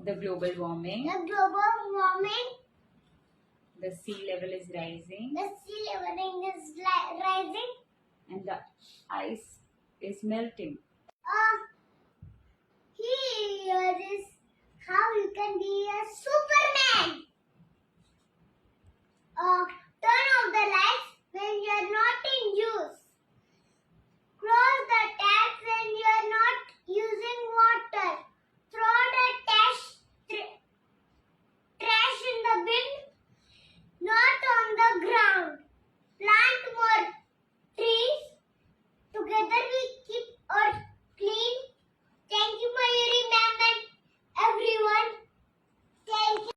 The global warming. The global warming. The sea level is rising. The sea level is rising. And the ice is melting.